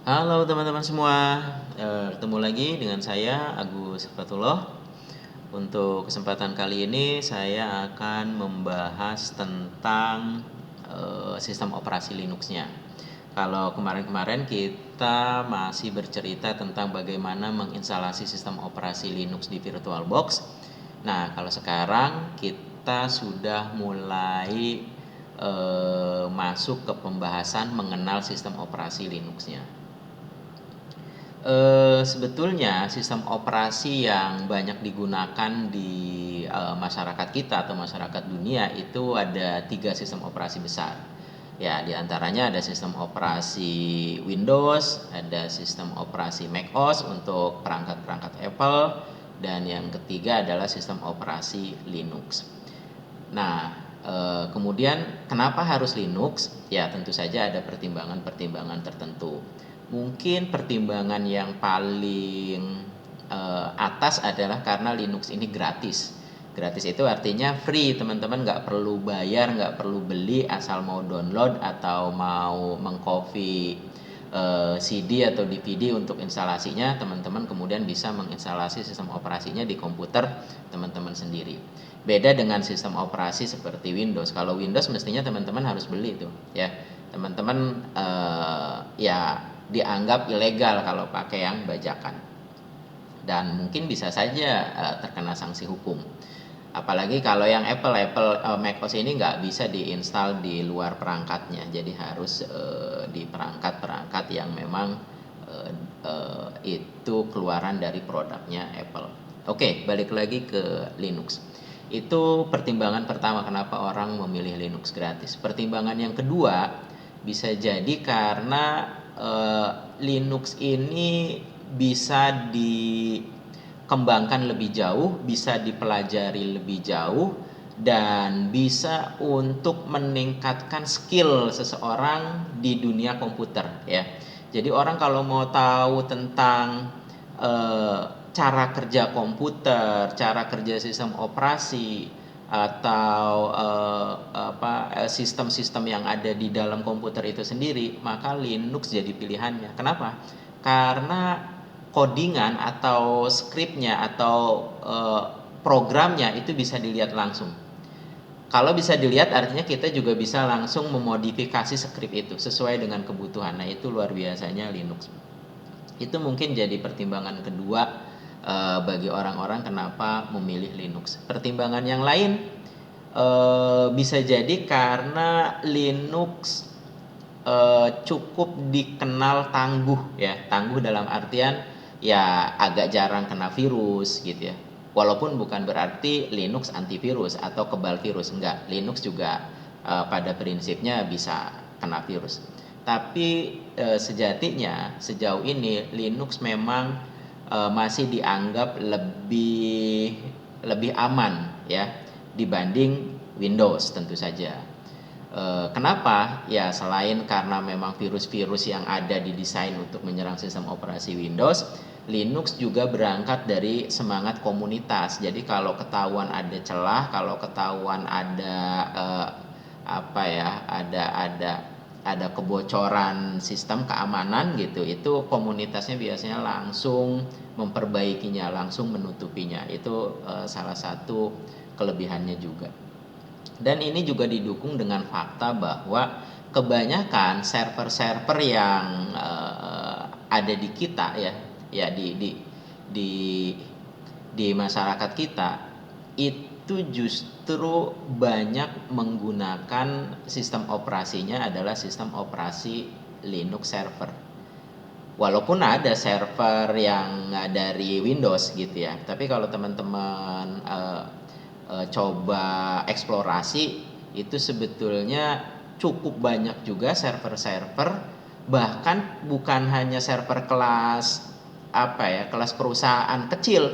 Halo teman-teman semua, ketemu lagi dengan saya Agus Fatullah. Untuk kesempatan kali ini saya akan membahas tentang sistem operasi Linux-nya. Kalau kemarin-kemarin kita masih bercerita tentang bagaimana menginstalasi sistem operasi Linux di VirtualBox. Nah, kalau sekarang kita sudah mulai masuk ke pembahasan mengenal sistem operasi Linux-nya. Sebetulnya sistem operasi yang banyak digunakan di masyarakat kita atau masyarakat dunia itu ada 3 sistem operasi besar. Ya, diantaranya ada sistem operasi Windows, ada sistem operasi macOS untuk perangkat-perangkat Apple, dan yang ketiga adalah sistem operasi Linux. Nah, kemudian kenapa harus Linux? Ya, tentu saja ada pertimbangan-pertimbangan tertentu. Mungkin pertimbangan yang paling atas adalah karena Linux ini gratis. Gratis itu artinya free, teman-teman nggak perlu bayar, nggak perlu beli, asal mau download atau mau mengcopy CD atau DVD untuk instalasinya, teman-teman kemudian bisa menginstalasi sistem operasinya di komputer teman-teman sendiri. Beda dengan sistem operasi seperti Windows. Kalau Windows mestinya teman-teman harus beli tuh, ya. Teman-teman ya dianggap ilegal kalau pakai yang bajakan. Dan mungkin bisa saja terkena sanksi hukum. Apalagi kalau yang Apple macOS ini nggak bisa diinstal di luar perangkatnya, jadi harus di perangkat-perangkat yang memang itu keluaran dari produknya Apple. Oke, balik lagi ke Linux. Itu pertimbangan pertama kenapa orang memilih Linux gratis. Pertimbangan yang kedua bisa jadi karena Linux ini bisa dikembangkan lebih jauh, bisa dipelajari lebih jauh, dan bisa untuk meningkatkan skill seseorang di dunia komputer, ya. Jadi orang kalau mau tahu tentang cara kerja komputer, cara kerja sistem operasi, atau sistem-sistem yang ada di dalam komputer itu sendiri, maka Linux jadi pilihannya. Kenapa? Karena codingan atau skripnya atau programnya itu bisa dilihat langsung. Kalau bisa dilihat artinya kita juga bisa langsung memodifikasi skrip itu sesuai dengan kebutuhan. Nah, itu luar biasanya Linux. Itu mungkin jadi pertimbangan kedua bagi orang-orang kenapa memilih Linux. Pertimbangan yang lain bisa jadi karena Linux cukup dikenal tangguh, ya. Tangguh dalam artian ya agak jarang kena virus gitu, ya. Walaupun bukan berarti Linux antivirus atau kebal virus, enggak. Linux juga pada prinsipnya bisa kena virus. Tapi sejatinya sejauh ini Linux memang masih dianggap lebih aman, ya, dibanding Windows tentu saja. Kenapa? Ya, selain karena memang virus-virus yang ada didesain untuk menyerang sistem operasi Windows, Linux juga berangkat dari semangat komunitas. Jadi kalau ketahuan ada celah, kalau ketahuan ada ada kebocoran sistem keamanan gitu, itu komunitasnya biasanya langsung memperbaikinya, langsung menutupinya. Itu salah satu kelebihannya juga. Dan ini juga didukung dengan fakta bahwa kebanyakan server-server yang ada di kita, ya di masyarakat kita itu justru banyak menggunakan sistem operasinya adalah sistem operasi Linux server. Walaupun ada server yang dari Windows gitu, ya, tapi kalau teman-teman coba eksplorasi, itu sebetulnya cukup banyak juga server-server, bahkan bukan hanya server kelas kelas perusahaan kecil,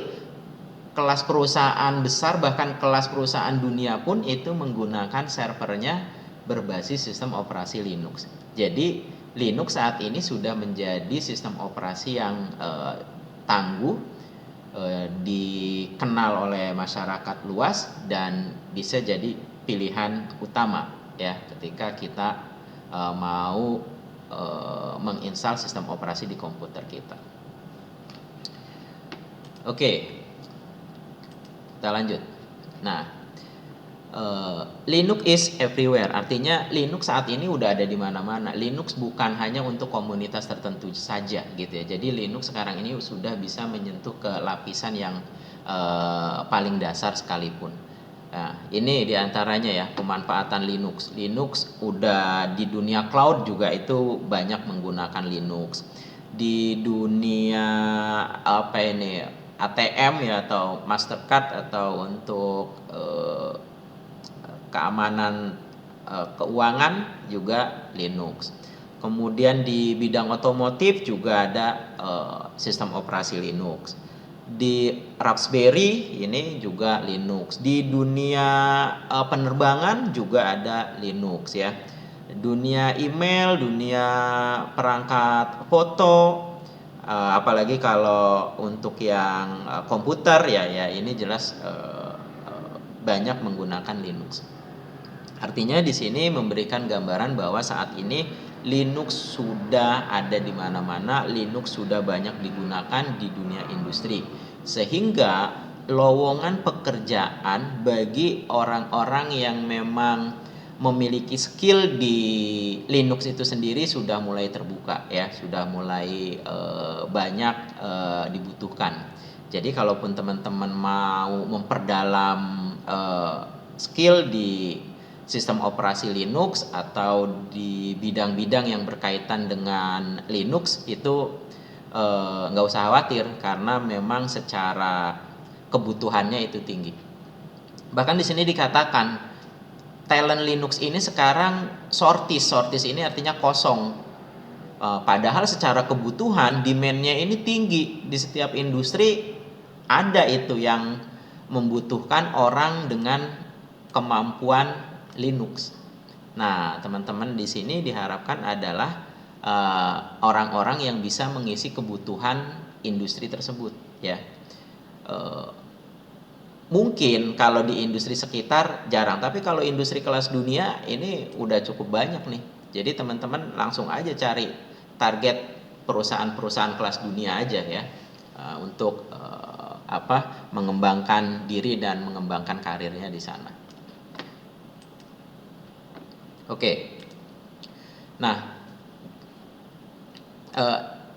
kelas perusahaan besar, bahkan kelas perusahaan dunia pun itu menggunakan servernya berbasis sistem operasi Linux. Jadi Linux saat ini sudah menjadi sistem operasi yang tangguh, dikenal oleh masyarakat luas, dan bisa jadi pilihan utama, ya, ketika kita mau menginstal sistem operasi di komputer kita. Oke, kita lanjut. Nah, Linux is everywhere, artinya Linux saat ini udah ada di mana-mana. Linux bukan hanya untuk komunitas tertentu saja gitu ya. Jadi Linux sekarang ini sudah bisa menyentuh ke lapisan yang paling dasar sekalipun. Nah, ini diantaranya ya pemanfaatan Linux. Linux udah di dunia cloud juga itu banyak menggunakan Linux. Di dunia apa ini ATM ya atau Mastercard atau untuk keamanan keuangan juga Linux. Kemudian di bidang otomotif juga ada sistem operasi Linux. Di Raspberry ini juga Linux. Di dunia penerbangan juga ada Linux ya. Dunia email, dunia perangkat foto, apalagi kalau untuk yang komputer ya ini jelas banyak menggunakan Linux. Artinya di sini memberikan gambaran bahwa saat ini Linux sudah ada di mana-mana, Linux sudah banyak digunakan di dunia industri. Sehingga lowongan pekerjaan bagi orang-orang yang memang memiliki skill di Linux itu sendiri sudah mulai terbuka ya, sudah mulai banyak dibutuhkan. Jadi kalaupun teman-teman mau memperdalam skill di sistem operasi Linux atau di bidang-bidang yang berkaitan dengan Linux itu nggak usah khawatir karena memang secara kebutuhannya itu tinggi. Bahkan di sini dikatakan talent Linux ini sekarang shortage ini artinya kosong. Padahal secara kebutuhan demand-nya ini tinggi di setiap industri, ada itu yang membutuhkan orang dengan kemampuan Linux. Nah, teman-teman di sini diharapkan adalah orang-orang yang bisa mengisi kebutuhan industri tersebut ya. Mungkin kalau di industri sekitar jarang, tapi kalau industri kelas dunia ini udah cukup banyak nih. Jadi teman-teman langsung aja cari target perusahaan-perusahaan kelas dunia aja ya untuk mengembangkan diri dan mengembangkan karirnya di sana. Oke. Nah,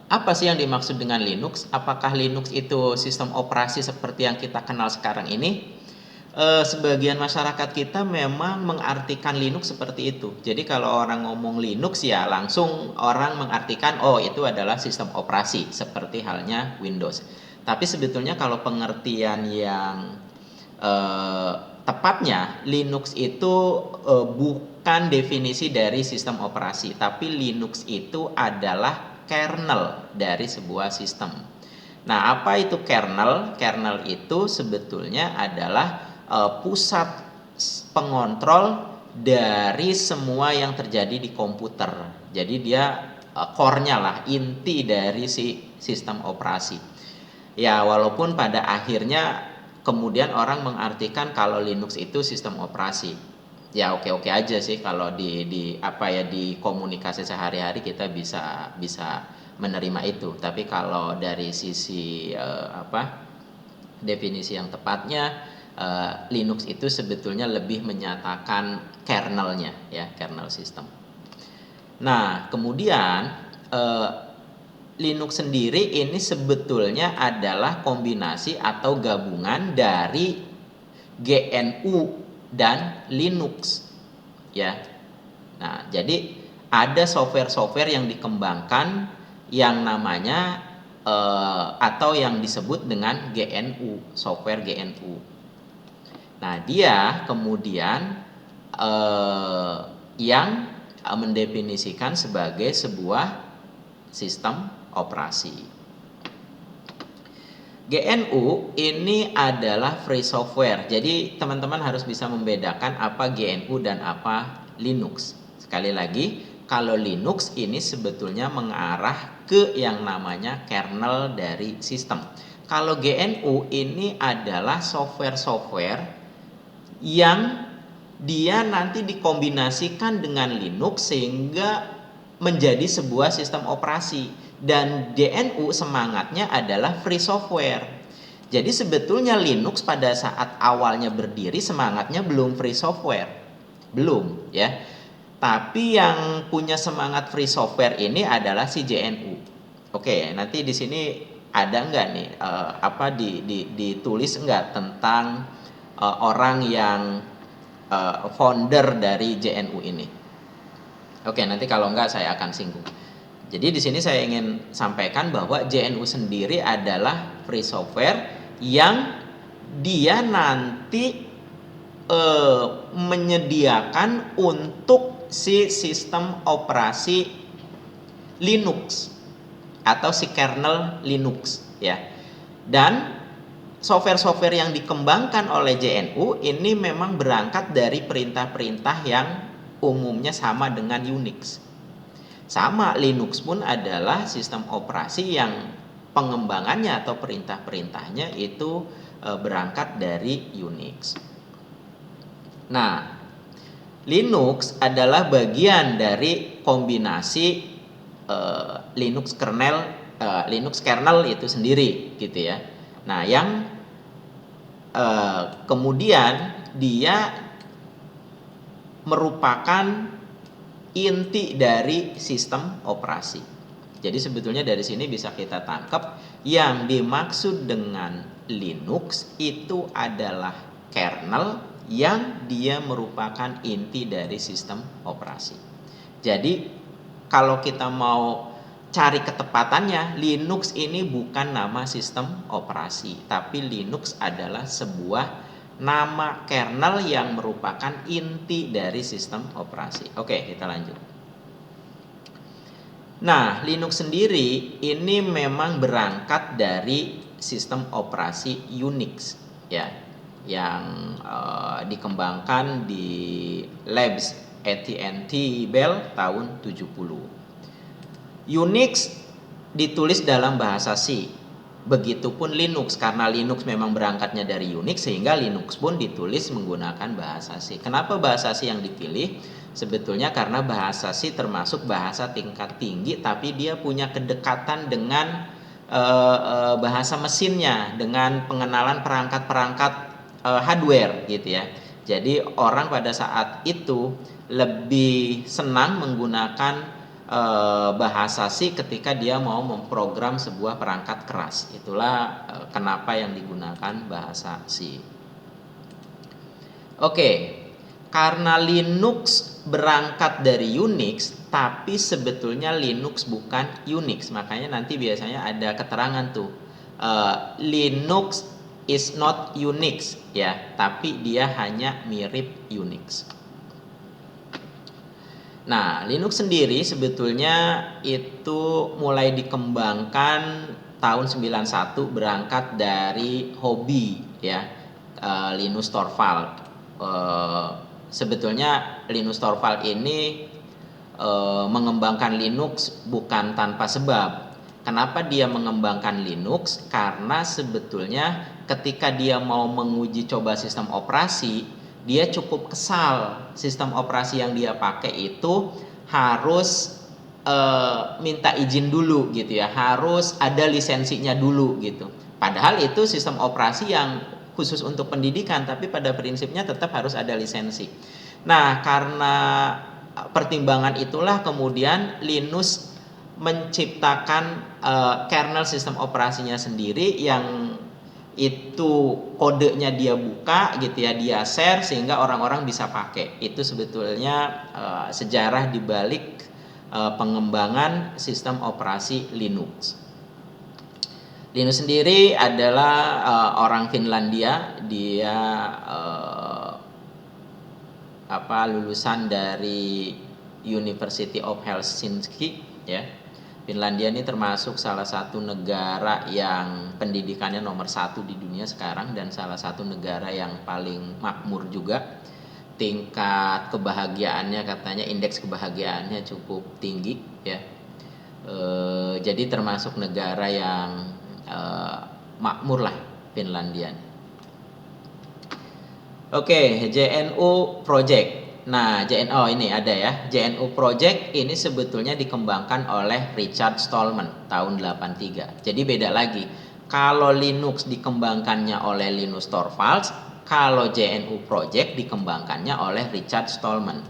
apa sih yang dimaksud dengan Linux? Apakah Linux itu sistem operasi seperti yang kita kenal sekarang ini? Sebagian masyarakat kita memang mengartikan Linux seperti itu. Jadi kalau orang ngomong Linux ya langsung orang mengartikan oh itu adalah sistem operasi seperti halnya Windows. Tapi sebetulnya kalau pengertian yang tepatnya Linux itu bukan definisi dari sistem operasi, tapi Linux itu adalah kernel dari sebuah sistem. Nah, apa itu kernel? Kernel itu sebetulnya adalah pusat pengontrol dari semua yang terjadi di komputer. Jadi dia core-nya lah, inti dari si sistem operasi. Ya, walaupun pada akhirnya kemudian orang mengartikan kalau Linux itu sistem operasi. Ya oke-oke aja sih kalau di komunikasi sehari-hari kita bisa menerima itu. Tapi kalau dari sisi definisi yang tepatnya Linux itu sebetulnya lebih menyatakan kernelnya ya, kernel system. Nah, kemudian Linux sendiri ini sebetulnya adalah kombinasi atau gabungan dari GNU dan Linux ya. Nah, jadi ada software-software yang dikembangkan yang namanya atau yang disebut dengan GNU, software GNU. Nah, dia kemudian yang mendefinisikan sebagai sebuah sistem operasi. GNU ini adalah free software. Jadi teman-teman harus bisa membedakan apa GNU dan apa Linux. Sekali lagi, kalau Linux ini sebetulnya mengarah ke yang namanya kernel dari sistem. Kalau GNU ini adalah software-software yang dia nanti dikombinasikan dengan Linux sehingga menjadi sebuah sistem operasi, dan GNU semangatnya adalah free software. Jadi sebetulnya Linux pada saat awalnya berdiri semangatnya belum free software, belum ya. Tapi yang punya semangat free software ini adalah si GNU. Oke, nanti di sini ada nggak nih ditulis nggak tentang orang yang founder dari GNU ini? Oke, nanti kalau nggak saya akan singgung. Jadi di sini saya ingin sampaikan bahwa GNU sendiri adalah free software yang dia nanti menyediakan untuk si sistem operasi Linux atau si kernel Linux ya. Dan software-software yang dikembangkan oleh GNU ini memang berangkat dari perintah-perintah yang umumnya sama dengan Unix. Sama, Linux pun adalah sistem operasi yang pengembangannya atau perintah-perintahnya itu berangkat dari Unix. Nah, Linux adalah bagian dari kombinasi Linux kernel itu sendiri gitu ya. Nah, yang kemudian dia merupakan inti dari sistem operasi. Jadi sebetulnya dari sini bisa kita tangkap yang dimaksud dengan Linux itu adalah kernel yang dia merupakan inti dari sistem operasi. Jadi kalau kita mau cari ketepatannya, Linux ini bukan nama sistem operasi, tapi Linux adalah sebuah nama kernel yang merupakan inti dari sistem operasi. Oke, kita lanjut. Nah, Linux sendiri ini memang berangkat dari sistem operasi Unix ya, yang dikembangkan di Labs AT&T Bell tahun 70. Unix ditulis dalam bahasa C. Begitupun Linux, karena Linux memang berangkatnya dari Unix sehingga Linux pun ditulis menggunakan bahasa C. Kenapa bahasa C yang dipilih? Sebetulnya karena bahasa C termasuk bahasa tingkat tinggi, tapi dia punya kedekatan dengan bahasa mesinnya, dengan pengenalan perangkat-perangkat hardware gitu ya. Jadi orang pada saat itu lebih senang menggunakan bahasa C ketika dia mau memprogram sebuah perangkat keras. Itulah kenapa yang digunakan bahasa C. Oke, karena Linux berangkat dari Unix, tapi sebetulnya Linux bukan Unix. Makanya nanti biasanya ada keterangan tuh, Linux is not Unix ya, tapi dia hanya mirip Unix. Nah, Linux sendiri sebetulnya itu mulai dikembangkan tahun 91 berangkat dari hobi ya, Linus Torvald. Sebetulnya Linus Torvald ini mengembangkan Linux bukan tanpa sebab. Kenapa dia mengembangkan Linux? Karena sebetulnya ketika dia mau menguji coba sistem operasi, dia cukup kesal sistem operasi yang dia pakai itu harus minta izin dulu gitu ya, harus ada lisensinya dulu gitu. Padahal itu sistem operasi yang khusus untuk pendidikan, tapi pada prinsipnya tetap harus ada lisensi. Nah, karena pertimbangan itulah kemudian Linus menciptakan kernel sistem operasinya sendiri yang itu kodenya dia buka gitu ya, dia share sehingga orang-orang bisa pakai. Itu sebetulnya sejarah dibalik pengembangan sistem operasi Linux. Linus sendiri adalah orang Finlandia, dia lulusan dari University of Helsinki ya. Finlandia ini termasuk salah satu negara yang pendidikannya nomor 1 di dunia sekarang dan salah satu negara yang paling makmur juga. Tingkat kebahagiaannya katanya, indeks kebahagiaannya cukup tinggi ya. Jadi termasuk negara yang makmur lah Finlandia. Oke, JNU Project. Nah, ini ada ya. JNU Project ini sebetulnya dikembangkan oleh Richard Stallman tahun 83. Jadi beda lagi. Kalau Linux dikembangkannya oleh Linus Torvalds, kalau JNU Project dikembangkannya oleh Richard Stallman.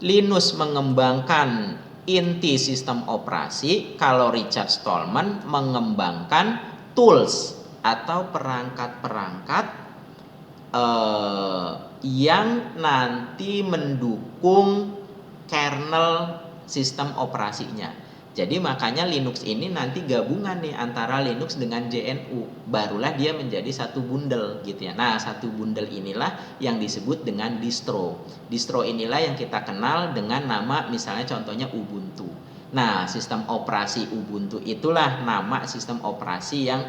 Linus mengembangkan inti sistem operasi, kalau Richard Stallman mengembangkan tools atau perangkat-perangkat yang nanti mendukung kernel sistem operasinya. Jadi makanya Linux ini nanti gabungan nih antara Linux dengan JNU, barulah dia menjadi satu bundel gitu ya. Nah, satu bundel inilah yang disebut dengan distro. Distro inilah yang kita kenal dengan nama misalnya contohnya Ubuntu. Nah, sistem operasi Ubuntu itulah nama sistem operasi yang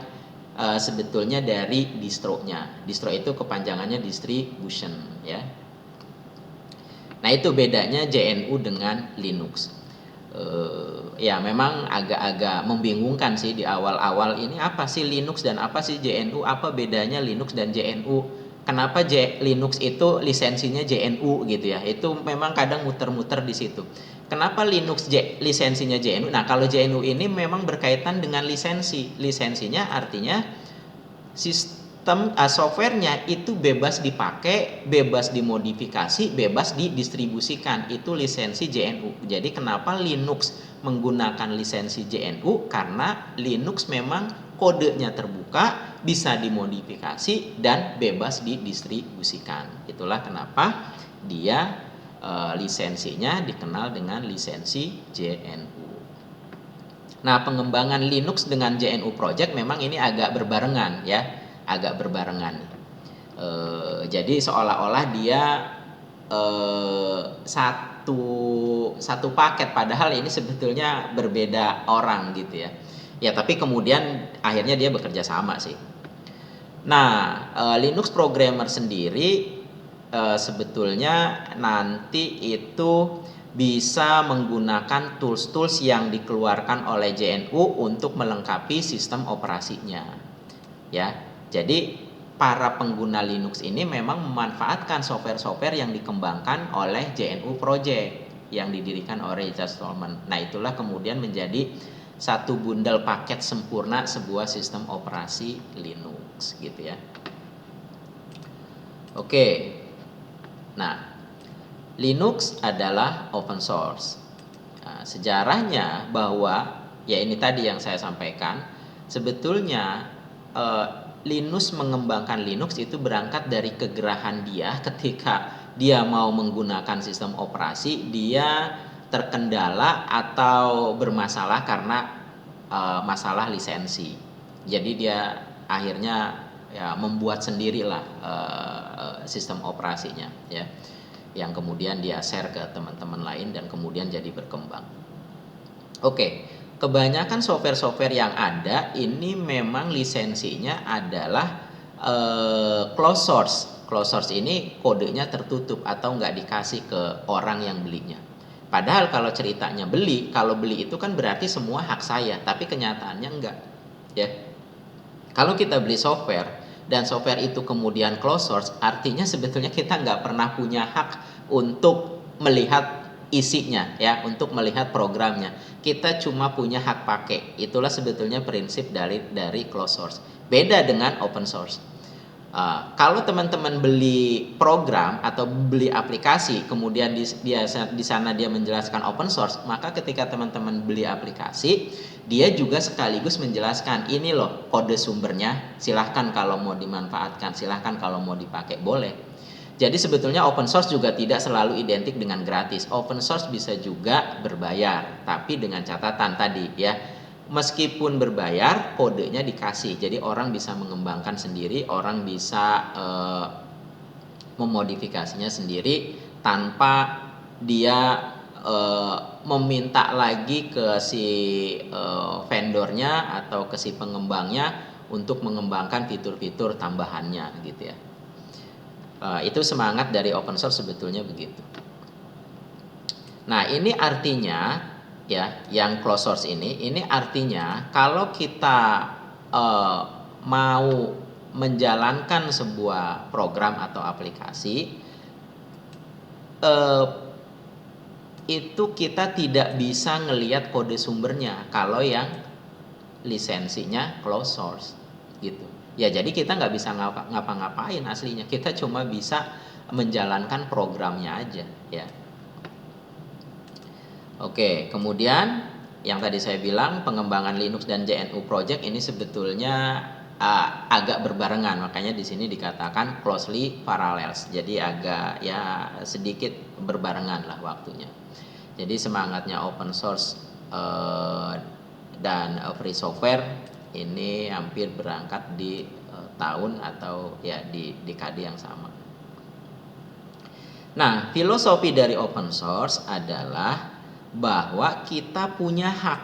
sebetulnya dari distronya. Distro itu kepanjangannya distribution ya. Nah, itu bedanya JNU dengan Linux. Ya memang agak-agak membingungkan sih di awal-awal ini, apa sih Linux dan apa sih JNU, apa bedanya Linux dan JNU, kenapa Linux itu lisensinya JNU gitu ya. Itu memang kadang muter-muter di situ. Kenapa Linux lisensinya JNU? Nah, kalau JNU ini memang berkaitan dengan lisensi. Lisensinya artinya sistem softwarenya itu bebas dipakai, bebas dimodifikasi, bebas didistribusikan. Itu lisensi JNU. Jadi kenapa Linux menggunakan lisensi JNU? Karena Linux memang kodenya terbuka, bisa dimodifikasi dan bebas didistribusikan. Itulah kenapa dia lisensinya dikenal dengan lisensi JNU. Nah, pengembangan Linux dengan JNU Project memang ini agak berbarengan ya, agak berbarengan. Jadi seolah-olah dia satu paket, padahal ini sebetulnya berbeda orang gitu ya. Ya, tapi kemudian akhirnya dia bekerja sama sih. Nah, Linux programmer sendiri sebetulnya nanti itu bisa menggunakan tools-tools yang dikeluarkan oleh JNU untuk melengkapi sistem operasinya. Ya. Jadi para pengguna Linux ini memang memanfaatkan software-software yang dikembangkan oleh JNU Project yang didirikan oleh Richard Stallman. Nah, itulah kemudian menjadi satu bundel paket sempurna sebuah sistem operasi Linux gitu ya. Oke. Nah, Linux adalah open source. Nah, sejarahnya bahwa ya ini tadi yang saya sampaikan, sebetulnya Linus mengembangkan Linux itu berangkat dari kegerahan dia ketika dia mau menggunakan sistem operasi, dia terkendala atau bermasalah karena masalah lisensi. Jadi dia akhirnya ya membuat sendirilah sistem operasinya ya, yang kemudian dia share ke teman-teman lain dan kemudian jadi berkembang. Oke, kebanyakan software-software yang ada ini memang lisensinya adalah closed source. Closed source ini kodenya tertutup atau nggak dikasih ke orang yang belinya. Padahal kalau ceritanya kalau beli itu kan berarti semua hak saya, tapi kenyataannya enggak ya. Kalau kita beli software dan software itu kemudian closed source, artinya sebetulnya kita nggak pernah punya hak untuk melihat isinya ya, untuk melihat programnya. Kita cuma punya hak pakai. Itulah sebetulnya prinsip dari closed source. Beda dengan open source. Kalau teman-teman beli program atau beli aplikasi, kemudian di sana dia menjelaskan open source, maka ketika teman-teman beli aplikasi, dia juga sekaligus menjelaskan ini loh kode sumbernya, silahkan kalau mau dimanfaatkan, silahkan kalau mau dipakai boleh. Jadi sebetulnya open source juga tidak selalu identik dengan gratis. Open source bisa juga berbayar, tapi dengan catatan tadi ya. Meskipun berbayar, kodenya dikasih. Jadi orang bisa mengembangkan sendiri, orang bisa memodifikasinya sendiri tanpa dia meminta lagi ke si vendornya atau ke si pengembangnya untuk mengembangkan fitur-fitur tambahannya gitu ya. Itu semangat dari open source sebetulnya begitu. Nah, ini artinya ya, yang closed source ini artinya kalau kita mau menjalankan sebuah program atau aplikasi, eh, itu kita tidak bisa ngelihat kode sumbernya kalau yang lisensinya closed source gitu. Ya jadi kita nggak bisa ngapa-ngapain aslinya, kita cuma bisa menjalankan programnya aja ya. Oke, kemudian yang tadi saya bilang pengembangan Linux dan JNU Project ini sebetulnya agak berbarengan, makanya di sini dikatakan closely parallels. Jadi agak ya sedikit berbarengan lah waktunya. Jadi semangatnya open source dan free software ini hampir berangkat di tahun atau ya di dekade yang sama. Nah, filosofi dari open source adalah bahwa kita punya hak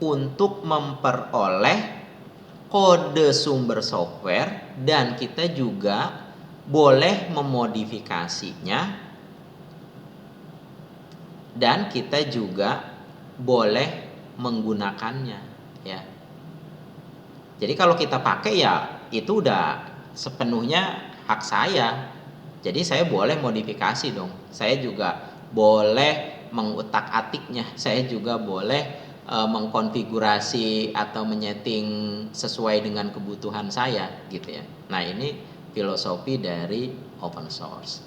untuk memperoleh kode sumber software dan kita juga boleh memodifikasinya dan kita juga boleh menggunakannya ya. Jadi kalau kita pakai ya itu udah sepenuhnya hak saya. Jadi saya boleh modifikasi dong. Saya juga boleh mengutak-atiknya. Saya juga boleh mengkonfigurasi atau menyeting sesuai dengan kebutuhan saya gitu ya. Nah, ini filosofi dari open source.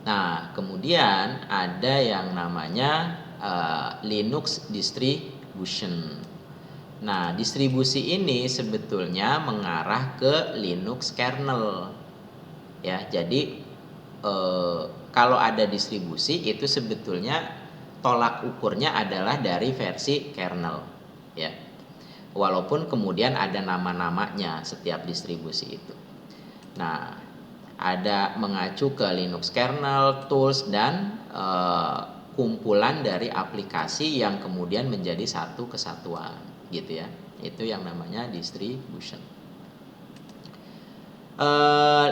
Nah, kemudian ada yang namanya Linux distribution. Nah, distribusi ini sebetulnya mengarah ke Linux kernel. Ya, jadi kalau ada distribusi itu sebetulnya tolak ukurnya adalah dari versi kernel, ya. Walaupun kemudian ada nama-namanya setiap distribusi itu. Nah, ada mengacu ke Linux kernel, tools dan kumpulan dari aplikasi yang kemudian menjadi satu kesatuan gitu ya. Itu yang namanya distribution.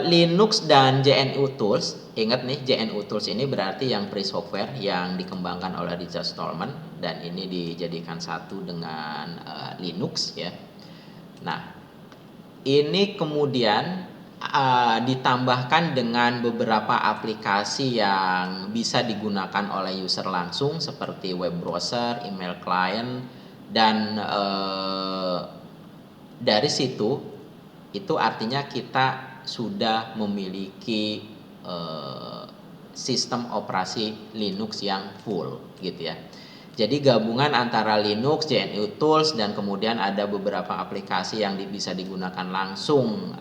Linux dan JNU Tools, ingat nih JNU Tools ini berarti yang free software yang dikembangkan oleh Richard Stallman dan ini dijadikan satu dengan Linux ya. Nah, ini kemudian ditambahkan dengan beberapa aplikasi yang bisa digunakan oleh user langsung seperti web browser, email client dan dari situ itu artinya kita sudah memiliki sistem operasi Linux yang full gitu ya. Jadi gabungan antara Linux, JNU Tools dan kemudian ada beberapa aplikasi yang bisa digunakan langsung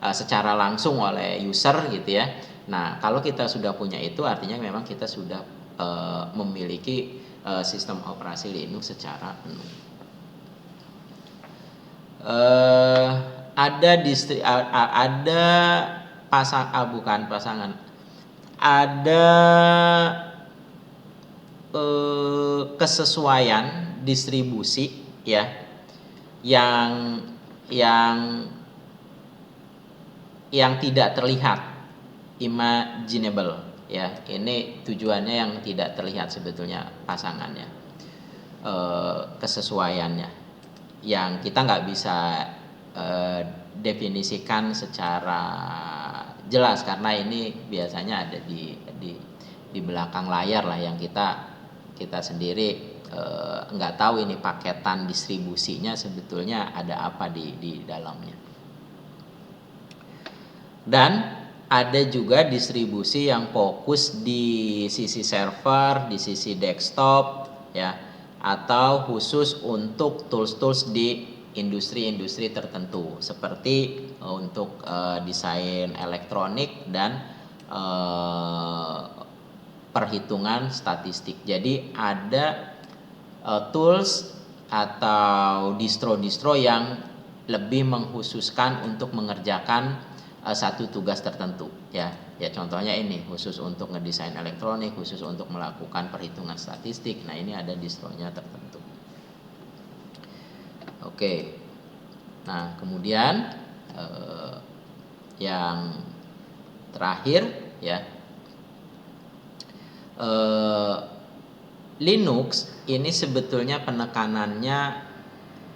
secara langsung oleh user gitu ya. Nah, kalau kita sudah punya itu artinya memang kita sudah memiliki sistem operasi Linux secara penuh. Ada kesesuaian distribusi ya yang tidak terlihat, imaginable ya. Ini tujuannya yang tidak terlihat sebetulnya pasangannya, kesesuaiannya yang kita nggak bisa definisikan secara jelas karena ini biasanya ada di belakang layar lah yang kita sendiri nggak tahu ini paketan distribusinya sebetulnya ada apa di dalamnya. Dan ada juga distribusi yang fokus di sisi server, di sisi desktop ya, atau khusus untuk tools-tools di industri-industri tertentu seperti untuk desain elektronik dan perhitungan statistik. Jadi ada tools atau distro-distro yang lebih mengkhususkan untuk mengerjakan satu tugas tertentu ya. Ya contohnya ini khusus untuk ngedesain elektronik, khusus untuk melakukan perhitungan statistik. Nah, ini ada distronya tertentu. Oke. Nah, kemudian yang terakhir ya, Linux ini sebetulnya penekanannya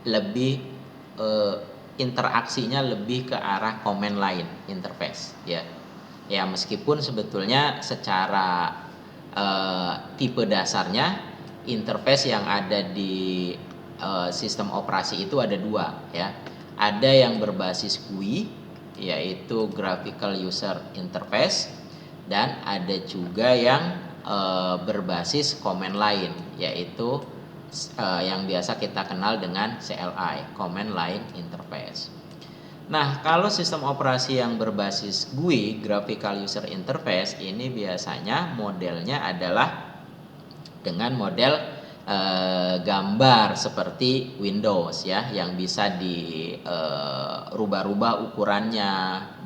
lebih interaksinya lebih ke arah command line interface ya. Ya meskipun sebetulnya secara tipe dasarnya interface yang ada di sistem operasi itu ada dua ya. Ada yang berbasis GUI yaitu Graphical User Interface, dan ada juga yang berbasis command line yaitu yang biasa kita kenal dengan CLI, Command Line Interface. Nah, kalau sistem operasi yang berbasis GUI, Graphical User Interface, ini biasanya modelnya adalah dengan model gambar seperti Windows ya, yang bisa dirubah-rubah ukurannya,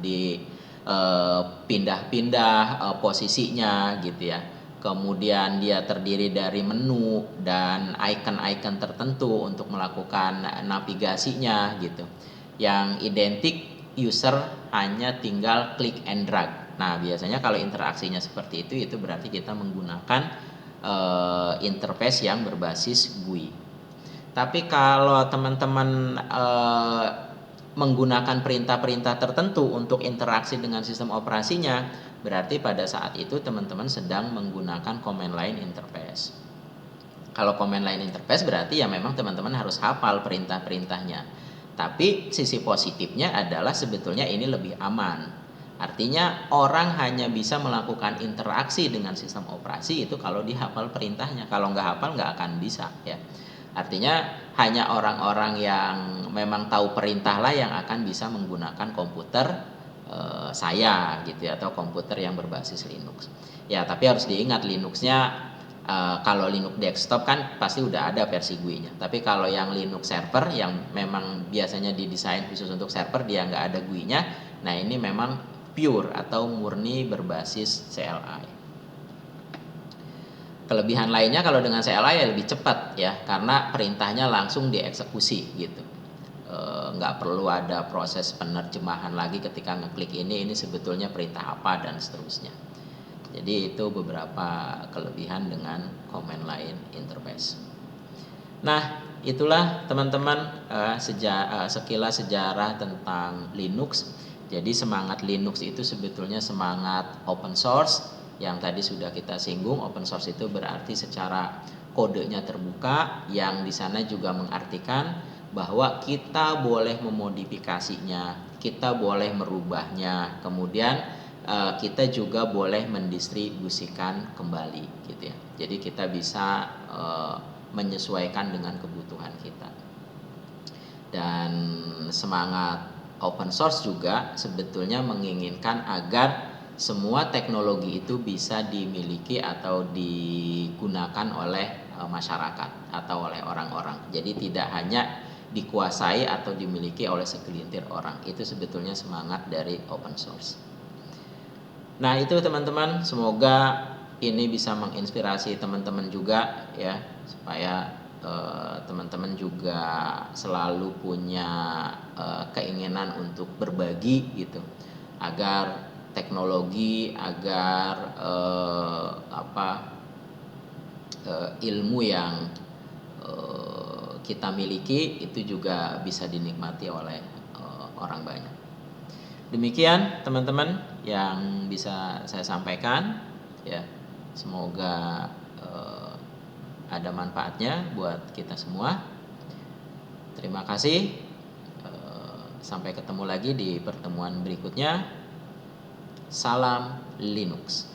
dipindah-pindah posisinya gitu ya. Kemudian dia terdiri dari menu dan icon-icon tertentu untuk melakukan navigasinya gitu. Yang identik user hanya tinggal klik and drag. Nah, biasanya kalau interaksinya seperti itu berarti kita menggunakan interface yang berbasis GUI. Tapi kalau teman-teman menggunakan perintah-perintah tertentu untuk interaksi dengan sistem operasinya, berarti pada saat itu teman-teman sedang menggunakan command line interface. Kalau command line interface berarti ya memang teman-teman harus hafal perintah-perintahnya. Tapi sisi positifnya adalah sebetulnya ini lebih aman. Artinya orang hanya bisa melakukan interaksi dengan sistem operasi itu kalau dihafal perintahnya. Kalau nggak hafal nggak akan bisa ya. Artinya hanya orang-orang yang memang tahu perintah lah yang akan bisa menggunakan komputer saya gitu ya, atau komputer yang berbasis Linux. Ya tapi harus diingat Linuxnya kalau Linux desktop kan pasti udah ada versi GUI-nya. Tapi kalau yang Linux server yang memang biasanya didesain khusus untuk server, dia nggak ada GUI-nya. Nah ini memang pure atau murni berbasis CLI. Kelebihan lainnya kalau dengan CLI ya lebih cepat ya, karena perintahnya langsung dieksekusi gitu. Nggak perlu ada proses penerjemahan lagi ketika ngeklik ini sebetulnya perintah apa dan seterusnya. Jadi itu beberapa kelebihan dengan command line interface. Nah, itulah teman-teman sekilas sejarah tentang Linux. Jadi semangat Linux itu sebetulnya semangat open source yang tadi sudah kita singgung. Open source itu berarti secara kodenya terbuka, yang di sana juga mengartikan bahwa kita boleh memodifikasinya, kita boleh merubahnya, kemudian kita juga boleh mendistribusikan kembali gitu ya. Jadi kita bisa menyesuaikan dengan kebutuhan kita. Dan semangat open source juga sebetulnya menginginkan agar semua teknologi itu bisa dimiliki atau digunakan oleh masyarakat atau oleh orang-orang. Jadi tidak hanya dikuasai atau dimiliki oleh segelintir orang. Itu sebetulnya semangat dari open source. Nah itu teman-teman, semoga ini bisa menginspirasi teman-teman juga ya, supaya teman-teman juga selalu punya keinginan untuk berbagi gitu, agar teknologi, agar ilmu yang kita miliki itu juga bisa dinikmati oleh orang banyak. Demikian teman-teman yang bisa saya sampaikan ya. Semoga ada manfaatnya buat kita semua. Terima kasih. Sampai ketemu lagi di pertemuan berikutnya. Salam Linux.